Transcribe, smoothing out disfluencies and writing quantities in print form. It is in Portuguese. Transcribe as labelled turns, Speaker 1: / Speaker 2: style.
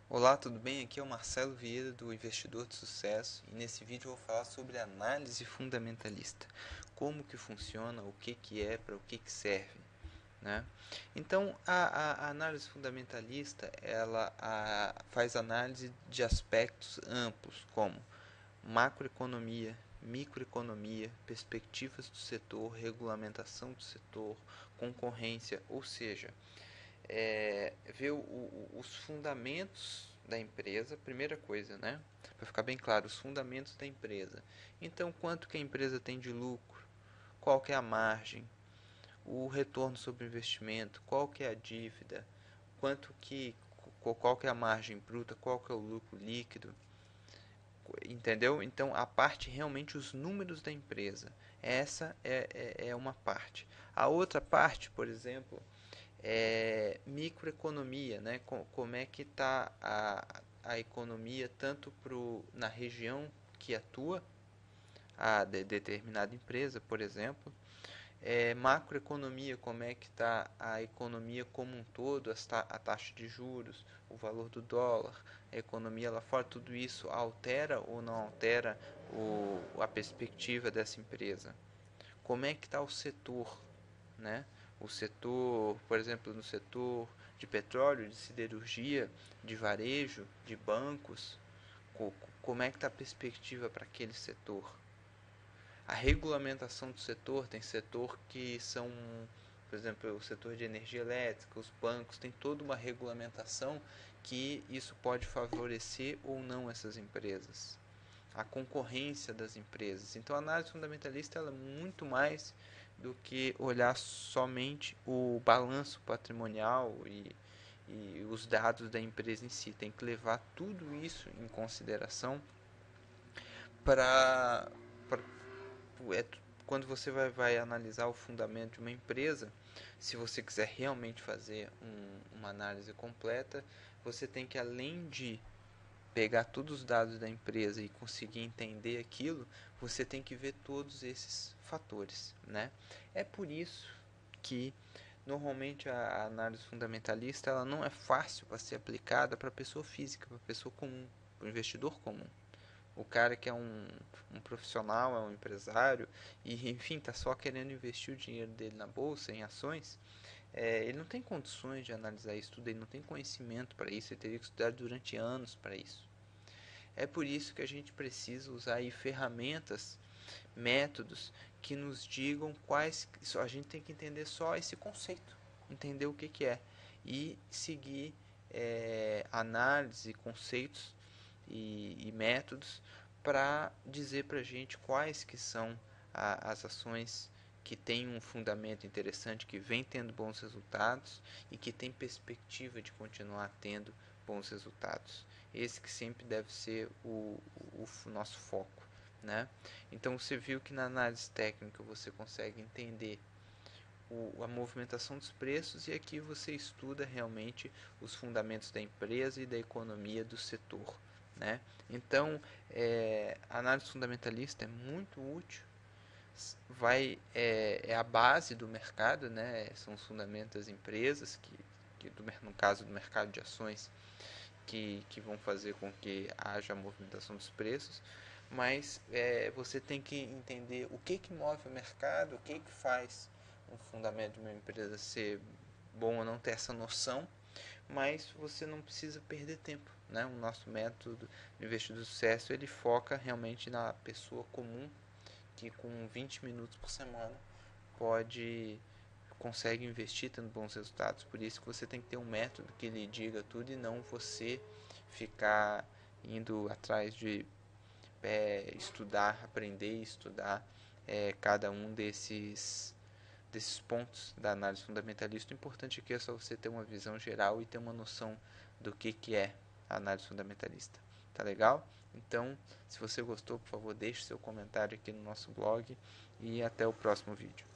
Speaker 1: Olá, tudo bem? Aqui é o Marcelo Vieira do Investidor de Sucesso e nesse vídeo eu vou falar sobre análise fundamentalista. Como que funciona, o que que é, para o que que serve, né? Então, a análise fundamentalista, ela faz análise de aspectos amplos, como macroeconomia, microeconomia, perspectivas do setor, regulamentação do setor, concorrência, ou seja, ver os fundamentos da empresa, primeira coisa, né? Para ficar bem claro, os fundamentos da empresa. Então, quanto que a empresa tem de lucro, qual que é a margem, o retorno sobre o investimento, qual que é a dívida, quanto que qual que é a margem bruta, qual que é o lucro líquido, entendeu? Então, a parte realmente os números da empresa. Essa é uma parte. A outra parte, por exemplo, microeconomia, né? Como é que está a economia tanto na região que atua a determinada empresa, por exemplo. Macroeconomia, como é que está a economia como um todo, a taxa de juros, o valor do dólar, a economia lá fora, tudo isso altera ou não altera a perspectiva dessa empresa. Como é que está o setor, né? O setor, por exemplo, no setor de petróleo, de siderurgia, de varejo, de bancos, como é que está a perspectiva para aquele setor? A regulamentação do setor, tem setor que são, por exemplo, o setor de energia elétrica, os bancos, tem toda uma regulamentação que isso pode favorecer ou não essas empresas. A concorrência das empresas. Então a análise fundamentalista ela é muito mais do que olhar somente o balanço patrimonial e os dados da empresa em si. Tem que levar tudo isso em consideração para é, quando você vai analisar o fundamento de uma empresa. Se você quiser realmente fazer uma análise completa, você tem que, além de pegar todos os dados da empresa e conseguir entender aquilo, você tem que ver todos esses fatores, né? É por isso que normalmente a análise fundamentalista ela não é fácil para ser aplicada para pessoa física, para pessoa comum, para o investidor comum. O cara que é um profissional, é um empresário e enfim está só querendo investir o dinheiro dele na bolsa, em ações, ele não tem condições de analisar isso tudo, ele não tem conhecimento para isso, ele teria que estudar durante anos para isso. É por isso que a gente precisa usar aí ferramentas, métodos que nos digam quais. A gente tem que entender só esse conceito, entender o que, que é e seguir análise, conceitos e métodos para dizer para a gente quais que são as ações que têm um fundamento interessante, que vem tendo bons resultados e que tem perspectiva de continuar tendo bons resultados. Esse que sempre deve ser o nosso foco, né? Então você viu que na análise técnica você consegue entender a movimentação dos preços e aqui você estuda realmente os fundamentos da empresa e da economia do setor, né? Então, a análise fundamentalista é muito útil, é a base do mercado, né? São os fundamentos das empresas no caso do mercado de ações que vão fazer com que haja a movimentação dos preços, mas você tem que entender o que move o mercado, o que faz um fundamento de uma empresa ser bom ou não, ter essa noção, mas você não precisa perder tempo, né? O nosso método de investidor de sucesso ele foca realmente na pessoa comum que com 20 minutos por semana pode consegue investir tendo bons resultados. Por isso que você tem que ter um método que lhe diga tudo e não você ficar indo atrás de estudar, aprender e estudar cada um desses pontos da análise fundamentalista. O importante aqui é só você ter uma visão geral e ter uma noção do que é a análise fundamentalista. Tá legal? Então, se você gostou, por favor, deixe seu comentário aqui no nosso blog e até o próximo vídeo.